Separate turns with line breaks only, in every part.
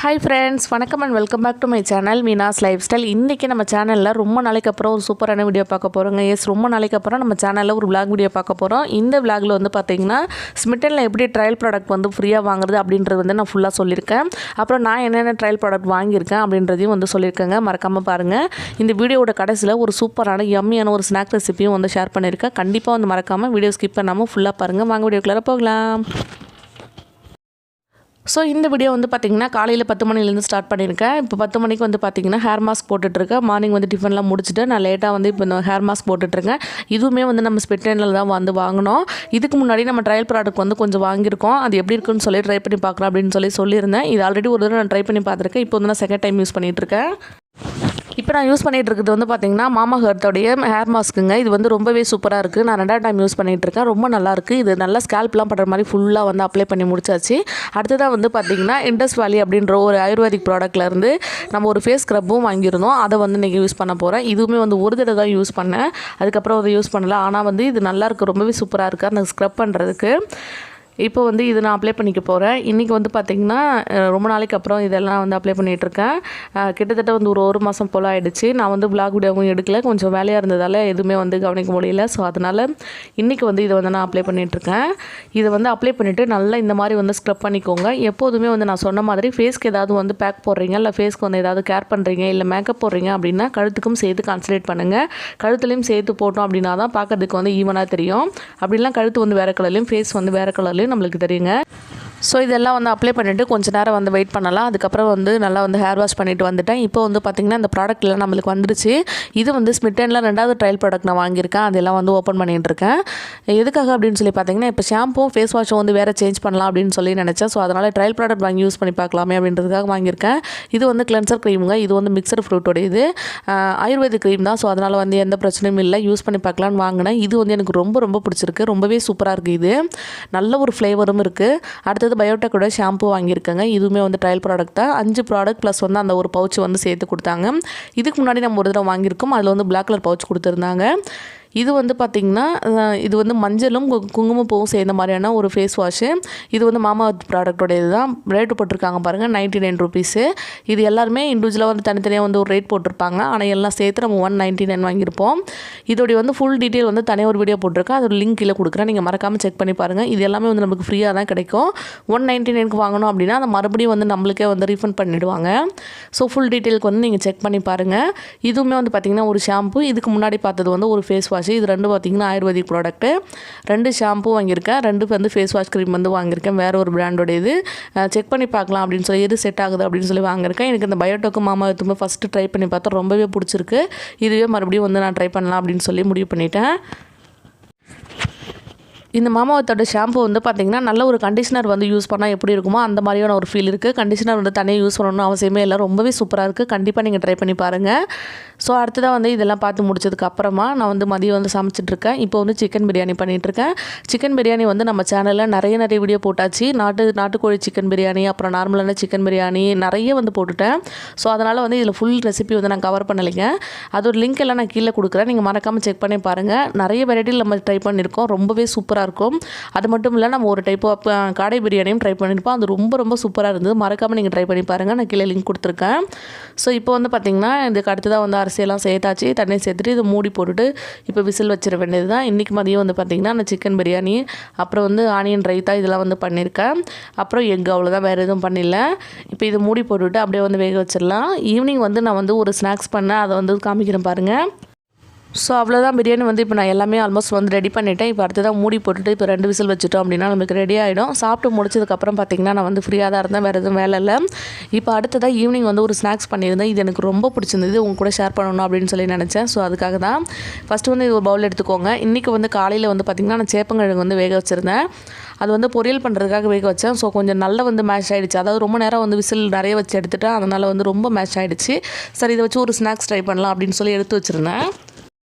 Hi friends, வணக்கம் and welcome back to my channel Meena's lifestyle. இன்றைக்கி நம்ம சேனலில் ரொம்ப நாளைக்கு அப்புறம் ஒரு சூப்பரான வீடியோ பார்க்க போகிறோங்க. ரொம்ப நாளைக்கு அப்புறம் நம்ம சேனலில் ஒரு விளாக் வீடியோ பார்க்க போகிறோம். இந்த விளாகில் வந்து பார்த்திங்கன்னா ஸ்மிட்டனில் எப்படி ட்ரையல் ப்ராடக்ட் வந்து ஃப்ரீயாக வாங்குறது அப்படின்றது வந்து நான் ஃபுல்லாக சொல்லியிருக்கேன். அப்புறம் நான் என்னென்ன ட்ரையல் ப்ராடக்ட் வாங்கியிருக்கேன் அப்படின்றதையும் வந்து சொல்லியிருக்கேங்க. மறக்காமல் பாருங்கள். இந்த வீடியோட கடைசியில் ஒரு சூப்பரான யம்மியான ஒரு ஸ்நாக் ரெசிப்பியும் வந்து ஷேர் பண்ணியிருக்கேன். கண்டிப்பாக வந்து மறக்காமல் வீடியோ ஸ்கிப் பண்ணாமல் ஃபுல்லாக பாருங்கள். வாங்க வீடியோக்குள்ளே போகலாம். ஸோ இந்த வீடியோ வந்து பார்த்திங்கன்னா காலையில் 10 மணிலேருந்து ஸ்டார்ட் பண்ணியிருக்கேன். இப்போ 10 மணிக்கு வந்து பார்த்திங்கன்னா ஹேர் மாஸ்க் போட்டுட்ருக்கேன். மார்னிங் வந்து டிஃபன்லாம் முடிச்சுட்டு நான் லேட்டாக வந்து இப்போ இந்த ஹேர் மாஸ்க் போட்டுட்ருக்கேன். இதுவுமே வந்து நம்ம ஸ்மிட்டனில் தான் வந்து வாங்கினோம். இதுக்கு முன்னாடி நம்ம ட்ரையல் ப்ராடக்ட் வந்து கொஞ்சம் வாங்கியிருக்கோம். அது எப்படி இருக்குன்னு சொல்லி ட்ரை பண்ணி பார்க்கலாம் அப்படின்னு சொல்லியிருந்தேன். இது ஆல்ரெடி ஒரு தடவை நான் ட்ரை பண்ணி பார்த்துருக்கேன். இப்போ வந்து நான் செகண்ட் டைம் யூஸ் பண்ணிகிட்ருக்கேன். இப்போ நான் யூஸ் பண்ணிகிட்டு இருக்கிறது வந்து பார்த்திங்கன்னா mamaearth ஹேர் மாஸ்க்குங்க. இது வந்து ரொம்பவே சூப்பராக இருக்குது. நான் 2வது டைம் யூஸ் பண்ணிகிட்ருக்கேன். ரொம்ப நல்லாயிருக்கு. இது நல்லா ஸ்கேல்ப்லாம் பண்ணுற மாதிரி ஃபுல்லாக வந்து அப்ளை பண்ணி முடிச்சாச்சு. அடுத்ததாக வந்து பார்த்திங்கன்னா இண்டஸ் வேலி அப்படின்ற ஒரு ஆயுர்வேதிக் ப்ராடக்ட்லேருந்து நம்ம ஒரு ஃபேஸ் ஸ்க்ரப்பும் வாங்கியிருந்தோம். அதை வந்து இன்றைக்கி யூஸ் பண்ண போகிறேன். இதுவுமே வந்து ஒரு தடவை தான் யூஸ் பண்ணேன். அதுக்கப்புறம் அதை யூஸ் பண்ணல. ஆனால் வந்து இது நல்லாயிருக்கு. ரொம்பவே சூப்பராக இருக்குது அந்த ஸ்க்ரப் பண்ணுறதுக்கு. இப்போ வந்து இது நான் அப்ளை பண்ணிக்க போகிறேன். இன்றைக்கி வந்து பார்த்திங்கன்னா ரொம்ப நாளைக்கு அப்புறம் இதெல்லாம் வந்து அப்ளை பண்ணிகிட்ருக்கேன். கிட்டத்தட்ட வந்து ஒரு மாதம் போல் ஆகிடுச்சு. நான் வந்து விளாக் வீடியோவும் எடுக்கல. கொஞ்சம் வேலையாக இருந்ததால் எதுவுமே வந்து கவனிக்க முடியல. ஸோ அதனால் இன்றைக்கி வந்து இதை வந்து நான் அப்ளை பண்ணிகிட்ருக்கேன். இதை வந்து அப்ளை பண்ணிவிட்டு நல்லா இந்த மாதிரி வந்து ஸ்க்ரப் பண்ணிக்கோங்க. எப்போதுமே வந்து நான் சொன்ன மாதிரி ஃபேஸ்க்கு ஏதாவது வந்து பேக் போடுறீங்க, இல்லை ஃபேஸ்க்கு வந்து ஏதாவது கேர் பண்ணுறீங்க, இல்லை மேக்கப் போடுறீங்க அப்படின்னா கழுத்துக்கும் சேர்த்து கான்சன்ட்ரேட் பண்ணுங்கள். கழுத்துலையும் சேர்த்து போட்டோம் அப்படின்னா தான் பார்க்கறதுக்கு வந்து ஈவனாக தெரியும். அப்படிலாம் கழுத்து வந்து வேறு கலர்லையும் ஃபேஸ் வந்து வேறு கலர்லையும் நம்மளுக்கு தெரியுங்க. ஸோ இதெல்லாம் வந்து அப்ளை பண்ணிவிட்டு கொஞ்சம் நேரம் வந்து வெயிட் பண்ணலாம். அதுக்கப்புறம் வந்து நல்லா வந்து ஹேர் வாஷ் பண்ணிவிட்டு வந்துட்டேன். இப்போ வந்து பார்த்திங்கன்னா இந்த ப்ராடக்ட்லாம் நம்மளுக்கு வந்துருச்சு. இது வந்து ஸ்மிட்டனில் 2வது ட்ரையல் ப்ராடக்ட் நான் வாங்கியிருக்கேன். அதெல்லாம் வந்து ஓப்பன் பண்ணிகிட்டு இருக்கேன். எதுக்காக அப்படின்னு சொல்லி பார்த்திங்கன்னா இப்போ ஷாம்பும் ஃபேஸ் வாஷும் வந்து வேறு சேஞ்ச் பண்ணலாம் அப்படின்னு சொல்லி நினச்சேன். ஸோ அதனால் ட்ரையல் ப்ராடக்ட் வாங்கி யூஸ் பண்ணி பார்க்கலாமே அப்படின்றதுக்காக வாங்கியிருக்கேன். இது வந்து கிளென்சர் க்ரீமுங்க. இது வந்து மிக்சர் ஃப்ரூட்டோட இது ஆயுர்வேதிக் க்ரீம் தான். ஸோ அதனால் வந்து எந்த பிரச்சனையும் இல்லை. யூஸ் பண்ணி பார்க்கலான்னு வாங்கினேன். இது வந்து எனக்கு ரொம்ப பிடிச்சிருக்கு. ரொம்பவே சூப்பராக இருக்குது. இது நல்ல ஒரு ஃப்ளேவரும் இருக்குது. அடுத்தது பயோடெக்கோட ஷாம்பு வாங்கியிருக்கேங்க. இதுவுமே வந்து ட்ரையல் ப்ராடக்ட் தான். 5 ப்ராடக்ட் ப்ளஸ் வந்து அந்த ஒரு பவுச் வந்து சேர்த்து கொடுத்தாங்க. இதுக்கு முன்னாடி நம்ம ஒரு தடவை வாங்கியிருக்கோம். அதில் வந்து பிளாக் கலர் பவுச் கொடுத்துருந்தாங்க. இது வந்து பார்த்திங்கன்னா இது வந்து மஞ்சளும் குங்குமப்பூவும் சேர்ந்த மாதிரியான ஒரு ஃபேஸ் வாஷு. இது வந்து mamaearth ப்ராடக்டோட இது தான். ரேட்டு போட்டிருக்காங்க பாருங்கள், 99 ருபீஸு. இது எல்லாருமே இண்டிவிஜுவலாக வந்து தனித்தனியாக வந்து ஒரு ரேட் போட்டிருப்பாங்க. ஆனால் எல்லாம் சேர்த்து நம்ம 199 வாங்கியிருப்போம். இதோடைய வந்து ஃபுல் டீட்டெயில் வந்து தனியாக ஒரு வீடியோ போட்டிருக்கேன். அதோட லிங்க் கீழே கொடுக்குறேன். நீங்கள் மறக்காமல் செக் பண்ணி பாருங்கள். இது எல்லாமே வந்து நமக்கு ஃப்ரீயாக தான் கிடைக்கும். 199க்கு வாங்கணும் அப்படின்னா அதை மறுபடியும் வந்து நம்மளுக்கே வந்து ரீஃபண்ட் பண்ணிவிடுவாங்க. ஸோ ஃபுல் டீட்டெயிலுக்கு வந்து நீங்கள் செக் பண்ணி பாருங்கள். இதுவுமே வந்து பார்த்திங்கன்னா ஒரு ஷாம்பு. இதுக்கு முன்னாடி பார்த்தது வந்து ஒரு ஃபேஸ் வாஷ். இது 2 பார்த்திங்கன்னா ஆயுர்வேதிக் ப்ராடக்ட்டு. 2 ஷாம்பு வாங்கியிருக்கேன். 2 வந்து ஃபேஸ் வாஷ் க்ரீம் வந்து வாங்கியிருக்கேன். வேறு ஒரு பிராண்டோட இது செக் பண்ணி பார்க்கலாம் அப்படின்னு சொல்லி எது செட் ஆகுது அப்படின்னு சொல்லி வாங்கியிருக்கேன். எனக்கு இந்த பயோடெக்கும் mamaearth ஃபஸ்ட்டு ட்ரை பண்ணி பார்த்தா ரொம்பவே பிடிச்சிருக்கு. இதுவே மறுபடியும் வந்து நான் ட்ரை பண்ணலாம் அப்படின்னு சொல்லி முடிவு பண்ணிட்டேன். இந்த mamaearth ஷாம்பு வந்து பார்த்திங்கன்னா நல்ல ஒரு கண்டிஷனர் வந்து யூஸ் பண்ணால் எப்படி இருக்குமோ அந்த மாதிரியான ஒரு ஃபீல் இருக்குது. கண்டிஷனர் வந்து தனியாக யூஸ் பண்ணணும்னு அவசியமே இல்லை. ரொம்பவே சூப்பராக இருக்குது. கண்டிப்பாக நீங்கள் ட்ரை பண்ணி பாருங்கள். ஸோ அடுத்ததாக வந்து இதெல்லாம் பார்த்து முடிச்சதுக்கு அப்புறமா நான் வந்து மதியம் வந்து சமைச்சிட்ருக்கேன். இப்போ வந்து சிக்கன் பிரியாணி பண்ணிகிட்ருக்கேன். சிக்கன் பிரியாணி வந்து நம்ம சேனலில் நிறைய வீடியோ போட்டாச்சு. நாட்டுக்கோழி சிக்கன் பிரியாணி, அப்புறம் நார்மலான சிக்கன் பிரியாணி நிறைய வந்து போட்டுட்டேன். ஸோ அதனால் வந்து இதில் ஃபுல் ரெசிபி வந்து நான் கவர் பண்ணலைங்க. அதோட லிங்க் எல்லாம் நான் கீழே கொடுக்குறேன். நீங்கள் மறக்காமல் செக் பண்ணி பாருங்கள். நிறைய வெரைட்டியில் நம்ம ட்ரை பண்ணியிருக்கோம். ரொம்பவே சூப்பராக இருக்கும். அது மட்டும் இல்லை, நம்ம ஒரு டைப் ஆஃப் காடை பிரியாணியும் ட்ரை பண்ணியிருப்போம். அது ரொம்ப சூப்பராக இருந்தது. மறக்காமல் நீங்கள் ட்ரை பண்ணி பாருங்கள். நான் கீழே லிங்க் கொடுத்துருக்கேன். ஸோ இப்போ வந்து பார்த்திங்கன்னா இதுக்கு அடுத்ததாக வந்து அரிசியெல்லாம் சேர்த்தாச்சு. தண்ணி சேர்த்துட்டு இதை மூடி போட்டுட்டு இப்போ விசில் வச்சிட வேண்டியது தான். இன்றைக்கி மதியம் வந்து பார்த்திங்கன்னா நான் சிக்கன் பிரியாணி, அப்புறம் வந்து ஆனியன் ரைத்தா இதெல்லாம் வந்து பண்ணியிருக்கேன். அப்புறம் எக், அவ்வளோதான். வேறு எதுவும் பண்ணல. இப்போ இதை மூடி போட்டுவிட்டு அப்படியே வந்து வேக வச்சிடலாம். ஈவினிங் வந்து நான் வந்து ஒரு ஸ்நாக்ஸ் பண்ணேன். அதை வந்து காமிக்கிறேன் பாருங்கள். ஸோ அவ்வளோதான். பிரியாணி வந்து இப்போ நான் எல்லாமே ஆல்மோஸ்ட் வந்து ரெடி பண்ணிவிட்டேன். இப்போ அடுத்ததான் மூடி போட்டுட்டு இப்போ 2 விசில் வச்சுட்டோம் அப்படின்னா நமக்கு ரெடி ஆகிடும். சாப்பிட்டு முடிச்சதுக்கப்புறம் பார்த்திங்கன்னா நான் வந்து ஃப்ரீயாக தான் இருந்தேன். வேறு எதுவும் வேலை இல்லை. இப்போ அடுத்ததாக ஈவினிங் வந்து ஒரு ஸ்நாக்ஸ் பண்ணியிருந்தேன். இது எனக்கு ரொம்ப பிடிச்சிருந்தது. உங்க கூட ஷேர் பண்ணணும் அப்படின்னு சொல்லி நினச்சேன். ஸோ அதுக்காக தான் ஃபஸ்ட்டு வந்து இது ஒரு பவுல் எடுத்துக்கோங்க. இன்றைக்கி வந்து காலையில் வந்து பார்த்திங்கன்னா நான் சேப்பங்கிழங்கு வந்து வேக வச்சுருந்தேன். அது வந்து பொரியல் பண்ணுறதுக்காக வேக வச்சேன். ஸோ கொஞ்சம் நல்லா வந்து மேஷ் ஆகிடுச்சு. அதாவது ரொம்ப நேரம் வந்து விசில் நிறைய வச்சு எடுத்துட்டேன். அதனால் வந்து ரொம்ப மேஷ் ஆகிடுச்சு. சரி, இதை வச்சு ஒரு ஸ்நாக்ஸ் ட்ரை பண்ணலாம் அப்படின்னு சொல்லி எடுத்து வச்சுருந்தேன்.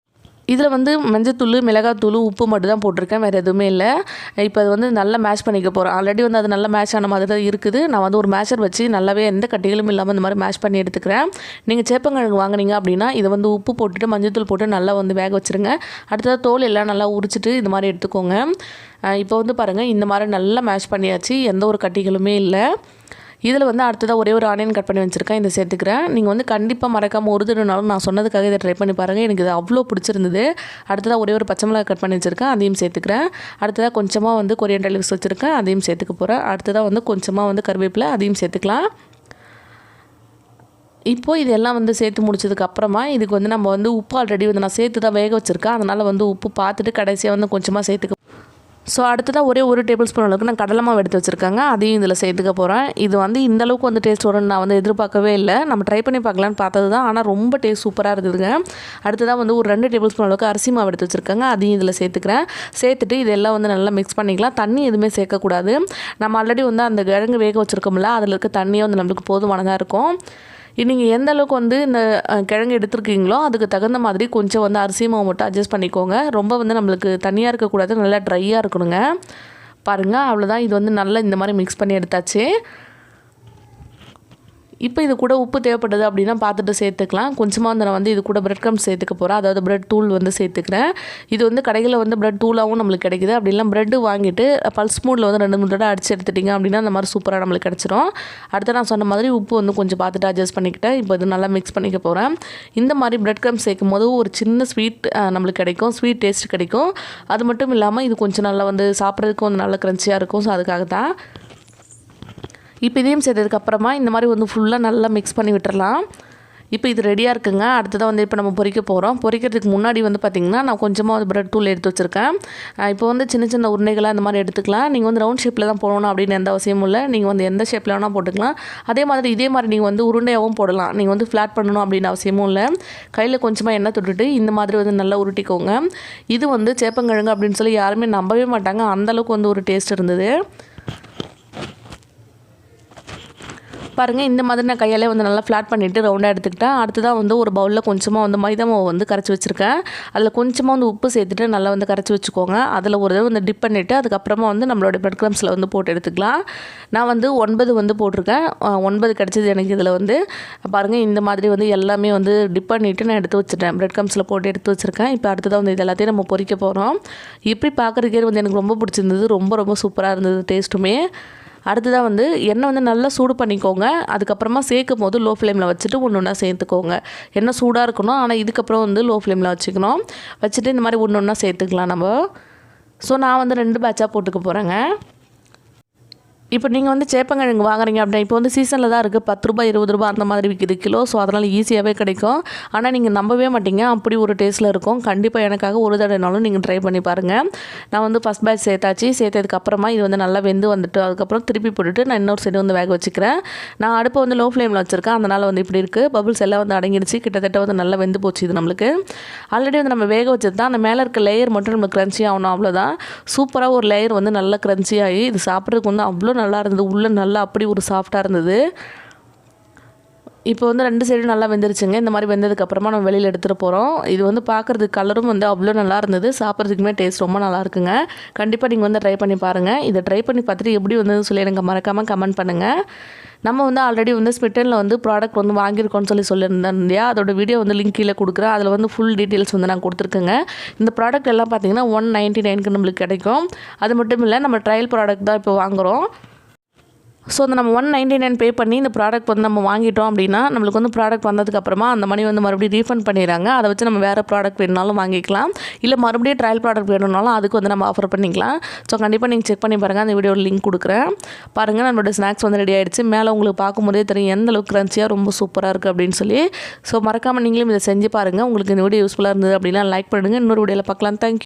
இதில் வந்து மஞ்சத்தூள், மிளகாத்தூள், உப்பு மட்டும் தான் போட்டிருக்கேன். வேறு எதுவுமே இல்லை. இப்போ அது வந்து நல்லா மேஷ் பண்ணிக்க போகிறேன். ஆல்ரெடி வந்து அது நல்லா மேஷ் ஆன மாதிரி தான் இருக்குது. நான் வந்து ஒரு மேஷர் வச்சு நல்லாவே எந்த கட்டிகளும் இல்லாமல் இந்த மாதிரி மேஷ் பண்ணி எடுத்துக்கிறேன். நீங்கள் சேப்பங்கிழங்கு வாங்குனீங்க அப்படின்னா இதை வந்து உப்பு போட்டுட்டு மஞ்சத்தூள் போட்டு நல்லா வந்து வேக வச்சுருங்க. அடுத்தது தோல் எல்லாம் நல்லா உரிச்சிட்டு இந்த மாதிரி எடுத்துக்கோங்க. இப்போ வந்து பாருங்கள், இந்த மாதிரி நல்லா மேஷ் பண்ணியாச்சு. எந்த ஒரு கட்டிகளுமே இல்லை. இதில் வந்து அடுத்ததாக ஒரே ஒரு ஆனியன் கட் பண்ணி வச்சுருக்கேன், இதை சேர்த்துக்கிறேன். நீங்கள் வந்து கண்டிப்பாக மறக்காமல் ஒரு தடவைனாலும் நான் சொன்னதுக்காக இதை ட்ரை பண்ணி பாருங்கள். எனக்கு இது அவ்வளோ பிடிச்சிருந்தது. அடுத்ததாக ஒரே ஒரு பச்சை மிளகாய் கட் பண்ணி வச்சுருக்கேன், அதையும் சேர்த்துக்கிறேன். அடுத்ததாக கொஞ்சமாக வந்து கொரியண்டர் லீவ்ஸ் வச்சுருக்கேன், அதையும் சேர்த்துக்க போகிறேன். அடுத்ததாக வந்து கொஞ்சமாக வந்து கருவேப்பிலை, அதையும் சேர்த்துக்கலாம். இப்போது இதெல்லாம் வந்து சேர்த்து முடிச்சதுக்கப்புறமா இதுக்கு வந்து நம்ம வந்து உப்பு ஆல்ரெடி வந்து நான் சேர்த்து தான் வேக வச்சுருக்கேன். அதனால் வந்து உப்பு பார்த்துட்டு கடைசியாக வந்து கொஞ்சமாக சேர்த்துக்க. ஸோ அடுத்ததாக ஒரே ஒரு டேபிள் ஸ்பூன் அளவுக்கு நான் கடலை மாவு எடுத்து வச்சுருக்காங்க, அதையும் இதில் சேர்த்துக்க போகிறேன். இது வந்து இந்தளவுக்கு வந்து டேஸ்ட் வரும்னு நான் வந்து எதிர்பார்க்கவே இல்லை. நம்ம ட்ரை பண்ணி பார்க்கலான்னு பார்த்தது தான், ஆனால் ரொம்ப டேஸ்ட் சூப்பராக இருக்குதுங்க. அடுத்ததாக வந்து ஒரு 2 டேபிள் ஸ்பூன் அளவுக்கு அரிசி மாவு எடுத்து வச்சுருக்காங்க, அதையும் இதில் சேர்த்துக்கிறேன். சேர்த்துட்டு இதெல்லாம் வந்து நல்லா மிக்ஸ் பண்ணிக்கலாம். தண்ணி எதுவுமே சேர்க்கக்கூடாது. நம்ம ஆல்ரெடி வந்து அந்த கிழங்கு வேக வச்சுருக்கோம்ல, அதில் இருக்க தண்ணியே வந்து நம்மளுக்கு போதுமானதாக இருக்கும். நீங்கள் எந்த அளவுக்கு வந்து இந்த கிழங்கு எடுத்துருக்கீங்களோ அதுக்கு தகுந்த மாதிரி கொஞ்சம் வந்து அரிசி மாவு மட்டும் அட்ஜஸ்ட் பண்ணிக்கோங்க. ரொம்ப வந்து நம்மளுக்கு தண்ணியாக இருக்கக்கூடாது, நல்லா ட்ரையாக இருக்கணுங்க. பாருங்கள், அவ்வளோதான். இது வந்து நல்லா இந்த மாதிரி மிக்ஸ் பண்ணி எடுத்தாச்சு. இப்போ இது கூட உப்பு தேவைப்படுது அப்படின்னா பார்த்துட்டு சேர்த்துக்கலாம். கொஞ்சமாக வந்து நான் வந்து இது கூட பிரெட் க்ரம்ஸ் சேர்த்துக்க போகிறேன், அதாவது பிரெட் தூள் வந்து சேர்த்துக்கிறேன். இது வந்து கடைகளில் வந்து பிரெட் தூளாகவும் நம்மளுக்கு கிடைக்குது. அப்படிலாம் பிரெட்டு வாங்கிட்டு பல்ஸ் மூடில் வந்து 2-3 தடவை அடிச்சு எடுத்துட்டிங்க அப்படின்னா அந்த மாதிரி சூப்பராக நம்மளுக்கு கிடச்சிரும். அடுத்து நான் சொன்ன மாதிரி உப்பு வந்து கொஞ்சம் பார்த்துட்டு அட்ஜஸ்ட் பண்ணிக்கிட்டேன். இப்போ இது நல்லா மிக்ஸ் பண்ணிக்க போகிறேன். இந்த மாதிரி பிரெட் க்ரம்ஸ் சேர்க்கும் போது ஒரு சின்ன ஸ்வீட் நம்மளுக்கு கிடைக்கும், ஸ்வீட் டேஸ்ட் கிடைக்கும். அது மட்டும் இல்லாமல் இது கொஞ்சம் நல்லா வந்து சாப்பிட்றதுக்கும் வந்து நல்லா க்ரன்ச்சியாக இருக்கும். ஸோ அதுக்காக தான். இப்போ இதையும் சேர்த்ததுக்கப்புறமா இந்த மாதிரி வந்து ஃபுல்லாக நல்லா மிக்ஸ் பண்ணி விட்டுறலாம். இப்போ இது ரெடியாக இருக்குங்க. அடுத்ததாக வந்து இப்போ நம்ம பொரிக்க போகிறோம். பொரிக்கிறதுக்கு முன்னாடி வந்து பார்த்திங்கன்னா நான் கொஞ்சமாக வந்து பிரெட் தூள் எடுத்து வச்சுருக்கேன். இப்போ வந்து சின்ன சின்ன உருண்டைகளாக இந்த மாதிரி எடுத்துக்கலாம். நீங்கள் வந்து ரவுண்ட் ஷேப்பில் தான் போடணும் அப்படின்னு எந்த அவசியமும் இல்லை. நீங்கள் வந்து எந்த ஷேப்பில் வேணால் போட்டுக்கலாம். இதே மாதிரி நீங்கள் வந்து உருண்டையாகவும் போடலாம். நீங்கள் வந்து ஃப்ளாட் பண்ணணும் அப்படின்னு அவசியமும் இல்லை. கையில் கொஞ்சமாக எண்ணெய் தொட்டுட்டு இந்த மாதிரி வந்து நல்லா உருட்டிக்கோங்க. இது வந்து சேப்பங்கிழங்கு அப்படின்னு சொல்லி யாருமே நம்பவே மாட்டாங்க, அந்தளவுக்கு வந்து ஒரு டேஸ்ட் இருந்தது. பாருங்கள், இந்த மாதிரி நான் கையாலே வந்து நல்லா ஃப்ளாட் பண்ணிவிட்டு ரவுண்டாக எடுத்துக்கிட்டேன். அடுத்ததாக வந்து ஒரு பவுலில் கொஞ்சமாக வந்து மைதா மாவு வந்து கரைச்சி வச்சுருக்கேன். அதில் கொஞ்சமாக வந்து உப்பு சேர்த்துட்டு நல்லா வந்து கரைச்சி வச்சுக்கோங்க. அதில் ஒரு தடவை வந்து டிப் பண்ணிவிட்டு அதுக்கப்புறமா வந்து நம்மளோட பிரெட் க்ரம்ஸில் வந்து போட்டு எடுத்துக்கலாம். நான் வந்து 9 வந்து போட்டிருக்கேன். 9 கிடச்சிது எனக்கு. இதில் வந்து பாருங்கள், இந்த மாதிரி வந்து எல்லாமே வந்து டிப் பண்ணிவிட்டு நான் எடுத்து வச்சுட்டேன். பிரெட் க்ரம்ஸில் போட்டு எடுத்து வச்சுருக்கேன். இப்போ அடுத்ததாக வந்து இது எல்லாத்தையும் நம்ம பொரிக்க போகிறோம். இப்படி பார்க்குறதுக்கே வந்து எனக்கு ரொம்ப பிடிச்சிருந்தது. ரொம்ப ரொம்ப சூப்பராக இருந்தது டேஸ்ட்டுமே. அடுத்ததாக வந்து எண்ணெய் வந்து நல்லா சூடு பண்ணிக்கோங்க. அதுக்கப்புறமா சேர்க்கும் போது லோ ஃப்ளேமில் வச்சுட்டு ஒன்று ஒன்றா சேர்த்துக்கோங்க. எண்ணெய் சூடாக இருக்கணும், ஆனால் இதுக்கப்புறம் வந்து லோ ஃப்ளேமில் வச்சுக்கணும். வச்சுட்டு இந்த மாதிரி ஒன்று ஒன்றா சேர்த்துக்கலாம் நம்ம. ஸோ நான் வந்து 2 பேட்சாக போட்டுக்க போகிறேங்க. இப்போ நீங்கள் வந்து சேப்பங்கிழங்கு வாங்குறீங்க அப்படின்னா இப்போ வந்து சீசனில் தான் இருக்குது. 10 ரூபாய் 20 ரூபாய் அந்த மாதிரி விற்கிது கிலோ. ஸோ அதனால் ஈஸியாகவே கிடைக்கும். ஆனால் நீங்கள் நம்பவே மாட்டீங்க, அப்படி ஒரு டேஸ்ட்டில் இருக்கும். கண்டிப்பாக எனக்காக ஒரு தடவைனாலும் நீங்கள் ட்ரை பண்ணி பாருங்கள். நான் வந்து ஃபஸ்ட் பேட்ச் சேர்த்தாச்சு. சேர்த்ததுக்கப்புறமா இது வந்து நல்லா வெந்து வந்துட்டு அதுக்கப்புறம் திருப்பி போட்டுட்டு நான் இன்னொரு சைடு வந்து வேக வச்சுக்கிறேன். நான் அடுப்பை வந்து லோ ஃப்ளேமில் வச்சுருக்கேன், அதனால் வந்து இப்படி இருக்குது. பபுள்ஸ் எல்லாம் வந்து அடங்கிடுச்சு. கிட்டத்தட்ட வந்து நல்லா வெந்து போச்சு. இது நம்மளுக்கு ஆல்ரெடி வந்து நம்ம வேக வச்சது தான். அந்த மேலே இருக்க லேயர் மட்டும் நம்மளுக்கு க்ரன்ச்சி ஆகணும், அவ்வளோதான். சூப்பராக ஒரு லேயர் வந்து நல்லா க்ரன்ச்சி ஆகி இது சாப்பிட்றதுக்கு வந்து அவ்வளோ நல்லா இருந்தது. உள்ளே நல்லா அப்படி ஒரு சாஃப்டாக இருந்தது. இப்போ வந்து 2 சைடும் நல்லா வெந்துருச்சுங்க. இந்த மாதிரி வெந்ததுக்கப்புறமா நம்ம வெளியில் எடுத்துகிட்டு போகிறோம். இது வந்து பார்க்குறதுக்கு கலரும் வந்து அவ்வளோ நல்லா இருந்தது. சாப்பிட்றதுக்குமே டேஸ்ட் ரொம்ப நல்லா இருக்குங்க. கண்டிப்பாக நீங்கள் வந்து ட்ரை பண்ணி பாருங்கள். இதை ட்ரை பண்ணி பார்த்துட்டு எப்படி வந்ததுன்னு சொல்லி எனக்கு மறக்காமல் கமெண்ட் பண்ணுங்கள். நம்ம வந்து ஆல்ரெடி வந்து ஸ்மிட்டனில் வந்து ப்ராடக்ட் வந்து வாங்கியிருக்கோன்னு சொல்லியிருந்தேன் இல்லையா, அதோட வீடியோ வந்து லிங்க் கீழே கொடுக்குறேன். அதில் வந்து ஃபுல் டீட்டெயில்ஸ் வந்து நான் கொடுத்துருக்கேங்க. இந்த ப்ராடக்ட் எல்லாம் பார்த்தீங்கன்னா 199க்கு நம்மளுக்கு கிடைக்கும். அது மட்டும் இல்லை, நம்ம ட்ரையல் ப்ராடக்ட் தான் இப்போ வாங்குகிறோம். ஸோ அந்த நம்ம 199 பே பண்ணி இந்த ப்ராடக்ட் வந்து நம்ம வாங்கிட்டோம் அப்படின்னா நம்மளுக்கு வந்து ப்ராடக்ட் வந்ததுக்கப்புறமா அந்த மணி வந்து மறுபடியும் ரீஃபண்ட் பண்ணிடுறாங்க. அதை வச்சு நம்ம வேறு ப்ராடக்ட் வேணுனாலும் வாங்கிக்கலாம். இல்லை மறுபடியும் ட்ரையல் ப்ராடக்ட் வேணும்னாலும் அதுக்கு வந்து நம்ம ஆஃபர் பண்ணிக்கலாம். ஸோ கண்டிப்பாக நீங்கள் செக் பண்ணி பாருங்கள். அந்த வீடியோவில் லிங்க் கொடுக்குறேன். பாருங்கள், நம்மளோட ஸ்நாக்ஸ் வந்து ரெடி ஆகிடுச்சு. மேலே உங்களுக்கு பார்க்கும்போதே தெரியும் எந்த அளவுக்கு க்ரன்ச்சியாக ரொம்ப சூப்பராக இருக்குது அப்படின்னு சொல்லி. ஸோ மறக்காமல் நீங்களும் இதை செஞ்சு பாருங்கள். உங்களுக்கு இந்த வீடியோ யூஸ்ஃபுல்லாக இருந்தது அப்படின்னா லைக் பண்ணுங்கள். இன்னொரு வீடியோவில் பார்க்கலாம். தேங்க்யூ.